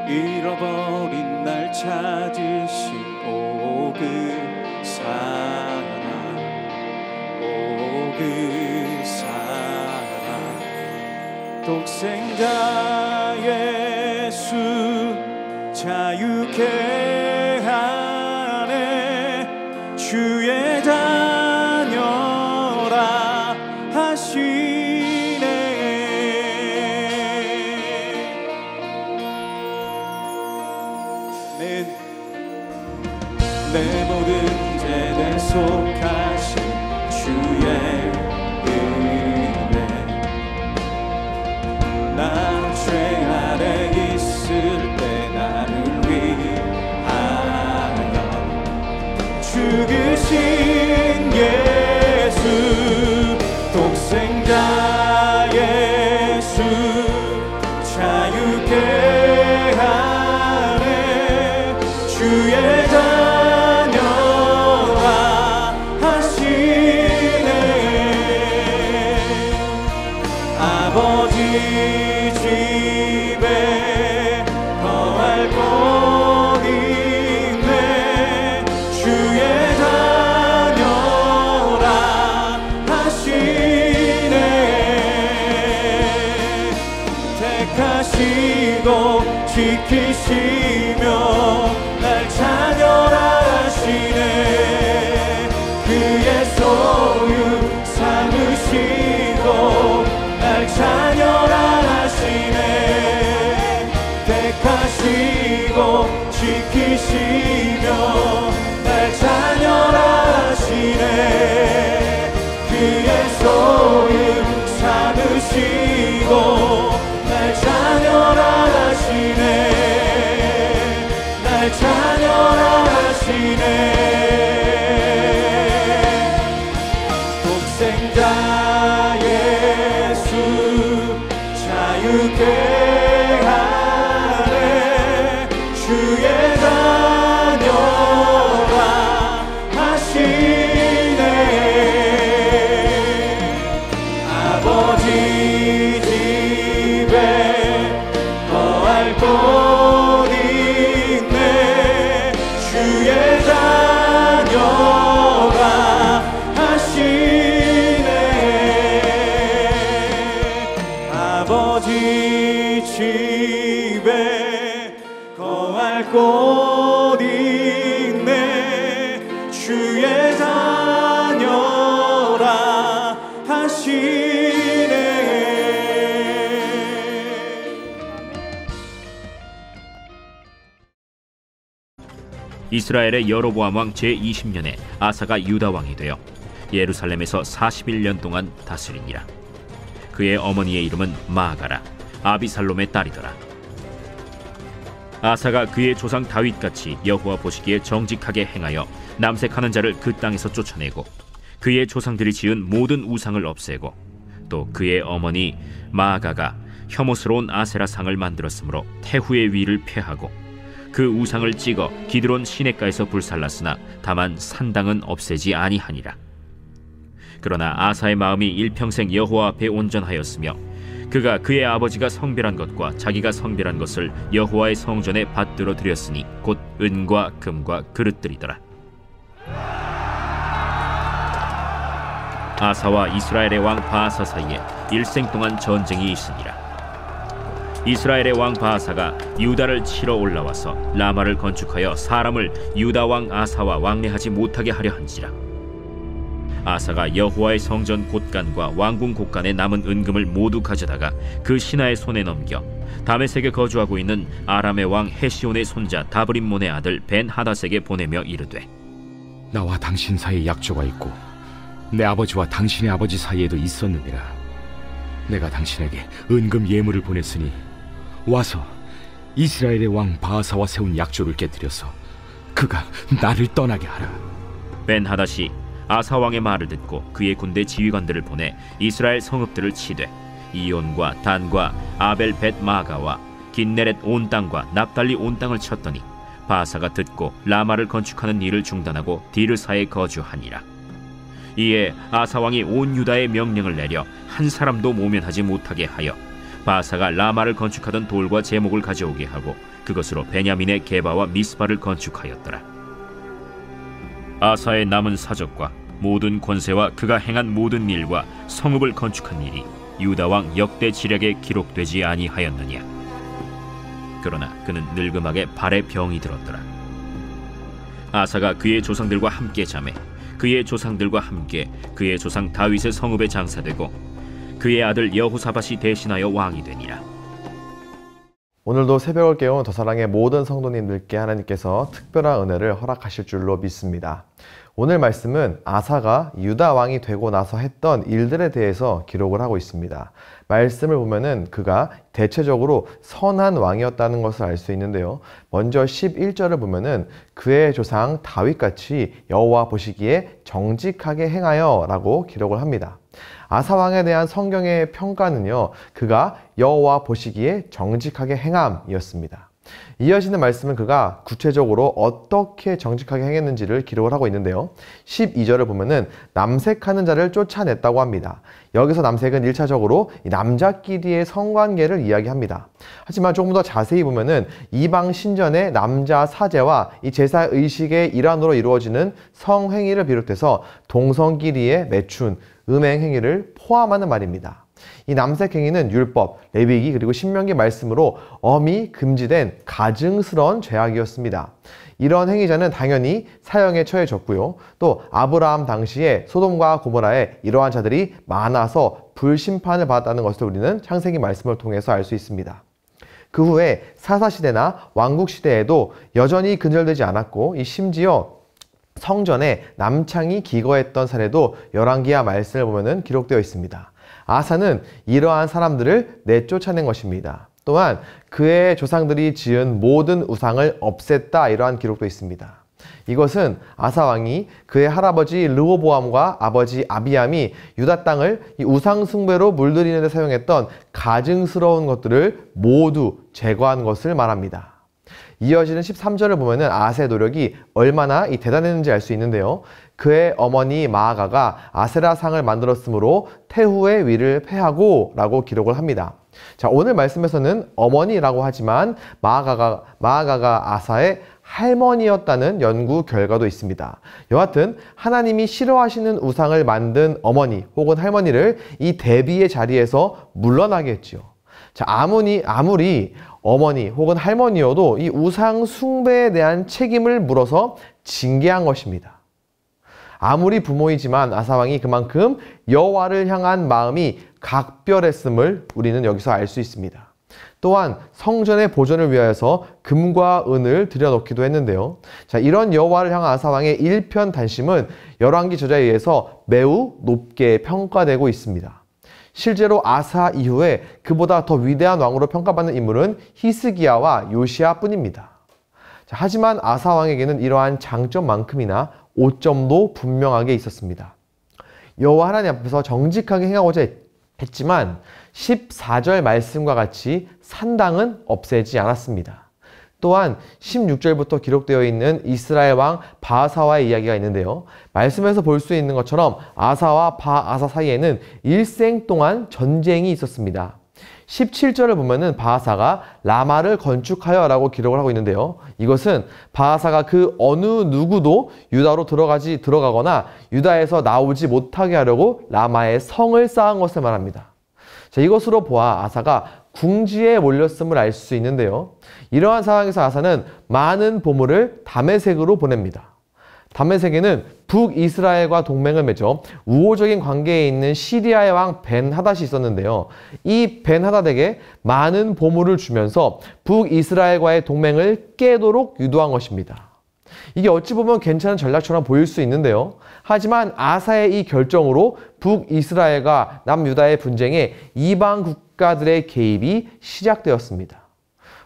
잃어버린 날 찾으신 오 그 사랑, 오 그 사랑. 독생자 예수 자유케 하네. 주의 자녀라 하시네. 내 모든 죄에 속하신 주의 은혜, 나 죄 아래 있을 때 나를 위하여 죽으신 예수, 독생자 예수 자유케 하네. 주의 자녀라 하시네. 아버지 집에 거할 곳 있네. 주의 자녀라 하시네. 택하시고 지키시며 날 자녀라 하시네. 그의 소유 삼으시고 날 자녀라 하시네. 택하시고 지키시며 날 자녀라 하시네. 그의 소유 삼으시고 날 자녀라 하시네. 날 자녀라 하시네. 독생자 예수 자유케 하네. 주의 자녀라 하시네. 아버지 집에 거할 곳 있네. 주의 자녀라 하시네. 아버지 집에 거할 곳 있네. 주의 자녀라 하시네. 이스라엘의 여로보암 왕 제20년에 아사가 유다 왕이 되어 예루살렘에서 41년 동안 다스리니라. 그의 어머니의 이름은 마아가라, 아비살롬의 딸이더라. 아사가 그의 조상 다윗같이 여호와 보시기에 정직하게 행하여 남색하는 자를 그 땅에서 쫓아내고 그의 조상들이 지은 모든 우상을 없애고 또 그의 어머니 마아가가 혐오스러운 아세라 상을 만들었으므로 태후의 위를 폐하고 그 우상을 찍어 기드론 시냇가에서 불살랐으나 다만 산당은 없애지 아니하니라. 그러나 아사의 마음이 일평생 여호와 앞에 온전하였으며 그가 그의 아버지가 성별한 것과 자기가 성별한 것을 여호와의 성전에 받들어 드렸으니 곧 은과 금과 그릇들이더라. 아사와 이스라엘의 왕 바아사 사이에 일생 동안 전쟁이 있으니라. 이스라엘의 왕 바아사가 유다를 치러 올라와서 라마를 건축하여 사람을 유다 왕 아사와 왕래하지 못하게 하려 한지라. 아사가 여호와의 성전 곳간과 왕궁 곳간에 남은 은금을 모두 가져다가 그 신하의 손에 넘겨 다메섹에 거주하고 있는 아람의 왕 헤시온의 손자 다브림몬의 아들 벤 하닷에게 보내며 이르되, 나와 당신 사이에 약조가 있고 내 아버지와 당신의 아버지 사이에도 있었느니라. 내가 당신에게 은금 예물을 보냈으니 와서 이스라엘의 왕 바아사와 세운 약조를 깨뜨려서 그가 나를 떠나게 하라. 벤 하닷이 아사 왕의 말을 듣고 그의 군대 지휘관들을 보내 이스라엘 성읍들을 치되 이온과 단과 아벨 벳 마가와 긴네렛 온 땅과 납달리 온 땅을 쳤더니 바아사가 듣고 라마를 건축하는 일을 중단하고 디르사에 거주하니라. 이에 아사 왕이 온 유다에 명령을 내려 한 사람도 모면하지 못하게 하여 바사가 라마를 건축하던 돌과 제목을 가져오게 하고 그것으로 베냐민의 게바와 미스바를 건축하였더라. 아사의 남은 사적과 모든 권세와 그가 행한 모든 일과 성읍을 건축한 일이 유다 왕 역대 지략에 기록되지 아니하였느냐. 그러나 그는 늙음하게 발에 병이 들었더라. 아사가 그의 조상들과 함께 자매 그의 조상들과 함께 그의 조상 다윗의 성읍에 장사되고 그의 아들 여호사밧이 대신하여 왕이 되니라. 오늘도 새벽을 깨운 더사랑의 모든 성도님들께 하나님께서 특별한 은혜를 허락하실 줄로 믿습니다. 오늘 말씀은 아사가 유다 왕이 되고 나서 했던 일들에 대해서 기록을 하고 있습니다. 말씀을 보면은 그가 대체적으로 선한 왕이었다는 것을 알 수 있는데요. 먼저 11절을 보면은 그의 조상 다윗같이 여호와 보시기에 정직하게 행하여 라고 기록을 합니다. 아사 왕에 대한 성경의 평가는요, 그가 여호와 보시기에 정직하게 행함이었습니다. 이어지는 말씀은 그가 구체적으로 어떻게 정직하게 행했는지를 기록을 하고 있는데요. 12절을 보면은 남색하는 자를 쫓아냈다고 합니다. 여기서 남색은 1차적으로 남자끼리의 성관계를 이야기합니다. 하지만 조금 더 자세히 보면은 이방 신전의 남자 사제와 이 제사 의식의 일환으로 이루어지는 성행위를 비롯해서 동성끼리의 매춘, 음행행위를 포함하는 말입니다. 이 남색행위는 율법, 레위기 그리고 신명기 말씀으로 엄히 금지된 가증스러운 죄악이었습니다. 이런 행위자는 당연히 사형에 처해졌고요. 또 아브라함 당시에 소돔과 고모라에 이러한 자들이 많아서 불심판을 받았다는 것을 우리는 창세기 말씀을 통해서 알 수 있습니다. 그 후에 사사시대나 왕국시대에도 여전히 근절되지 않았고 심지어 성전에 남창이 기거했던 사례도 열왕기하 말씀을 보면 기록되어 있습니다. 아사는 이러한 사람들을 내쫓아낸 것입니다. 또한 그의 조상들이 지은 모든 우상을 없앴다 이러한 기록도 있습니다. 이것은 아사 왕이 그의 할아버지 르호보암과 아버지 아비암이 유다 땅을 이 우상 숭배로 물들이는 데 사용했던 가증스러운 것들을 모두 제거한 것을 말합니다. 이어지는 13절을 보면은 아사의 노력이 얼마나 대단했는지 알 수 있는데요. 그의 어머니 마아가가 아세라상을 만들었으므로 태후의 위를 패하고 라고 기록을 합니다. 자, 오늘 말씀에서는 어머니라고 하지만 마아가가 아사의 할머니였다는 연구 결과도 있습니다. 여하튼 하나님이 싫어하시는 우상을 만든 어머니 혹은 할머니를 이 대비의 자리에서 물러나게 했지요. 자, 아무리 어머니 혹은 할머니여도 이 우상 숭배에 대한 책임을 물어서 징계한 것입니다. 아무리 부모이지만 아사왕이 그만큼 여호와를 향한 마음이 각별했음을 우리는 여기서 알 수 있습니다. 또한 성전의 보존을 위하여서 금과 은을 들여놓기도 했는데요. 자, 이런 여호와를 향한 아사왕의 일편단심은 열왕기 저자에 의해서 매우 높게 평가되고 있습니다. 실제로 아사 이후에 그보다 더 위대한 왕으로 평가받는 인물은 히스기야와 요시야뿐입니다. 자, 하지만 아사 왕에게는 이러한 장점만큼이나 오점도 분명하게 있었습니다. 여호와 하나님 앞에서 정직하게 행하고자 했지만 14절 말씀과 같이 산당은 없애지 않았습니다. 또한 16절부터 기록되어 있는 이스라엘 왕 바아사와의 이야기가 있는데요. 말씀에서 볼 수 있는 것처럼 아사와 바아사 사이에는 일생 동안 전쟁이 있었습니다. 17절을 보면은 바아사가 라마를 건축하여 라고 기록을 하고 있는데요. 이것은 바아사가 그 어느 누구도 유다로 들어가거나 유다에서 나오지 못하게 하려고 라마에 성을 쌓은 것을 말합니다. 자, 이것으로 보아 아사가 궁지에 몰렸음을 알 수 있는데요. 이러한 상황에서 아사는 많은 보물을 다메섹으로 보냅니다. 다메섹에는 북이스라엘과 동맹을 맺어 우호적인 관계에 있는 시리아의 왕 벤하닷이 있었는데요. 이 벤하닷에게 많은 보물을 주면서 북이스라엘과의 동맹을 깨도록 유도한 것입니다. 이게 어찌 보면 괜찮은 전략처럼 보일 수 있는데요. 하지만 아사의 이 결정으로 북이스라엘과 남유다의 분쟁에 이방 국가들의 개입이 시작되었습니다.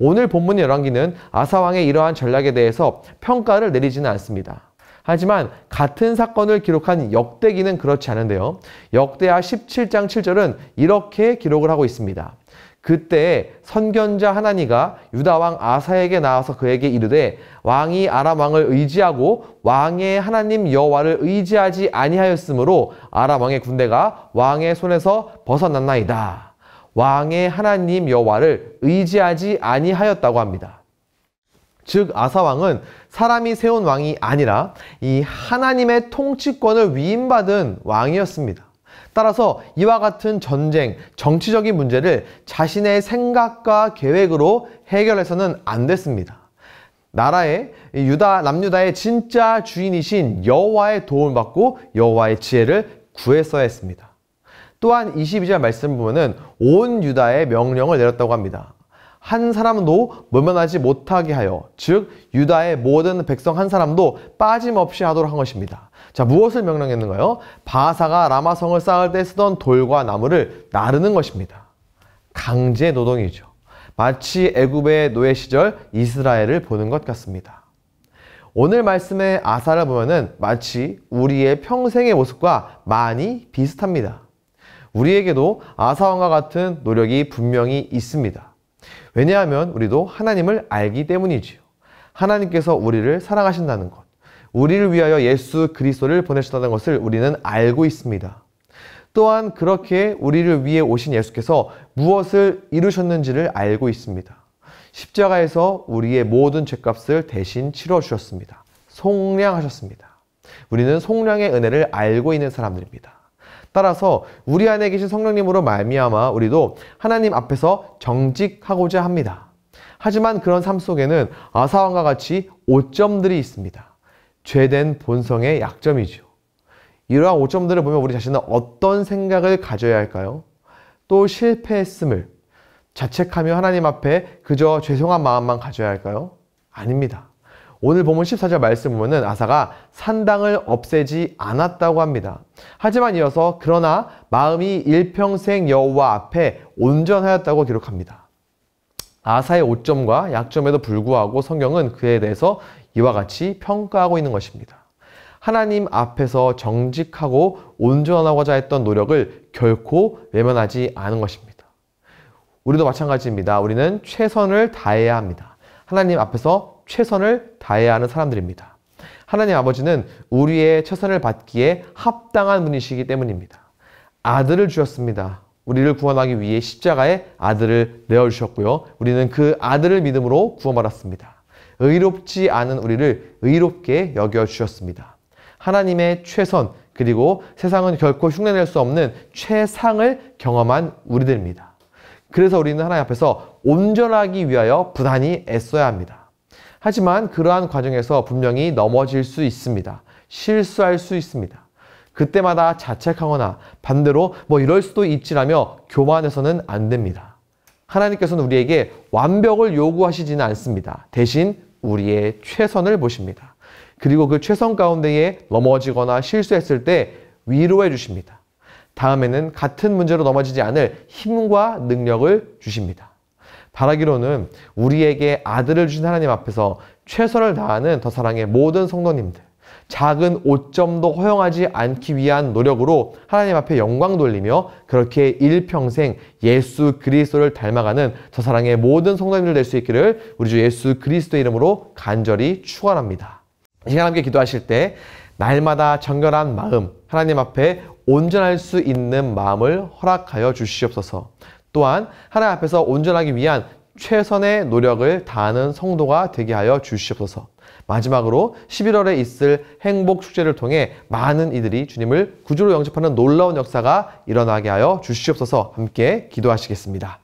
오늘 본문 열왕기는 아사 왕의 이러한 전략에 대해서 평가를 내리지는 않습니다. 하지만 같은 사건을 기록한 역대기는 그렇지 않은데요. 역대하 17장 7절은 이렇게 기록을 하고 있습니다. 그때 선견자 하나니가 유다 왕 아사에게 나와서 그에게 이르되 왕이 아람 왕을 의지하고 왕의 하나님 여호와를 의지하지 아니하였으므로 아람 왕의 군대가 왕의 손에서 벗어났나이다. 왕의 하나님 여호와를 의지하지 아니하였다고 합니다. 즉 아사 왕은 사람이 세운 왕이 아니라 이 하나님의 통치권을 위임받은 왕이었습니다. 따라서 이와 같은 전쟁, 정치적인 문제를 자신의 생각과 계획으로 해결해서는 안 됐습니다. 나라의 남유다의 진짜 주인이신 여호와의 도움을 받고 여호와의 지혜를 구했어야 했습니다. 또한 22절 말씀 보면은 온 유다에 명령을 내렸다고 합니다. 한 사람도 모면하지 못하게 하여, 즉 유다의 모든 백성 한 사람도 빠짐없이 하도록 한 것입니다. 자, 무엇을 명령했는가요? 바사가 라마성을 쌓을 때 쓰던 돌과 나무를 나르는 것입니다. 강제 노동이죠. 마치 애굽의 노예 시절 이스라엘을 보는 것 같습니다. 오늘 말씀의 아사를 보면은 마치 우리의 평생의 모습과 많이 비슷합니다. 우리에게도 아사왕과 같은 노력이 분명히 있습니다. 왜냐하면 우리도 하나님을 알기 때문이지요. 하나님께서 우리를 사랑하신다는 것, 우리를 위하여 예수 그리스도를 보내셨다는 것을 우리는 알고 있습니다. 또한 그렇게 우리를 위해 오신 예수께서 무엇을 이루셨는지를 알고 있습니다. 십자가에서 우리의 모든 죄값을 대신 치러 주셨습니다. 속량하셨습니다. 우리는 속량의 은혜를 알고 있는 사람들입니다. 따라서 우리 안에 계신 성령님으로 말미암아 우리도 하나님 앞에서 정직하고자 합니다. 하지만 그런 삶 속에는 아사왕과 같이 오점들이 있습니다. 죄된 본성의 약점이죠. 이러한 오점들을 보면 우리 자신은 어떤 생각을 가져야 할까요? 또 실패했음을 자책하며 하나님 앞에 그저 죄송한 마음만 가져야 할까요? 아닙니다. 오늘 본문 14절 말씀 보면은 아사가 산당을 없애지 않았다고 합니다. 하지만 이어서 그러나 마음이 일평생 여호와 앞에 온전하였다고 기록합니다. 아사의 오점과 약점에도 불구하고 성경은 그에 대해서 이와 같이 평가하고 있는 것입니다. 하나님 앞에서 정직하고 온전하고자 했던 노력을 결코 외면하지 않은 것입니다. 우리도 마찬가지입니다. 우리는 최선을 다해야 합니다. 하나님 앞에서 최선을 다해야 하는 사람들입니다. 하나님 아버지는 우리의 최선을 받기에 합당한 분이시기 때문입니다. 아들을 주셨습니다. 우리를 구원하기 위해 십자가에 아들을 내어주셨고요. 우리는 그 아들을 믿음으로 구원받았습니다. 의롭지 않은 우리를 의롭게 여겨주셨습니다. 하나님의 최선, 그리고 세상은 결코 흉내낼 수 없는 최상을 경험한 우리들입니다. 그래서 우리는 하나님 앞에서 온전하기 위하여 부단히 애써야 합니다. 하지만 그러한 과정에서 분명히 넘어질 수 있습니다. 실수할 수 있습니다. 그때마다 자책하거나 반대로 이럴 수도 있지라며 교만해서는 안 됩니다. 하나님께서는 우리에게 완벽을 요구하시지는 않습니다. 대신 우리의 최선을 보십니다. 그리고 그 최선 가운데에 넘어지거나 실수했을 때 위로해 주십니다. 다음에는 같은 문제로 넘어지지 않을 힘과 능력을 주십니다. 바라기로는 우리에게 아들을 주신 하나님 앞에서 최선을 다하는 더사랑의 모든 성도님들, 작은 오점도 허용하지 않기 위한 노력으로 하나님 앞에 영광 돌리며 그렇게 일평생 예수 그리스도를 닮아가는 더사랑의 모든 성도님들 될 수 있기를 우리 주 예수 그리스도의 이름으로 간절히 축원합니다. 이 시간 함께 기도하실 때 날마다 정결한 마음, 하나님 앞에 온전할 수 있는 마음을 허락하여 주시옵소서. 또한 하나님 앞에서 온전하기 위한 최선의 노력을 다하는 성도가 되게 하여 주시옵소서. 마지막으로 11월에 있을 행복 축제를 통해 많은 이들이 주님을 구주로 영접하는 놀라운 역사가 일어나게 하여 주시옵소서. 함께 기도하시겠습니다.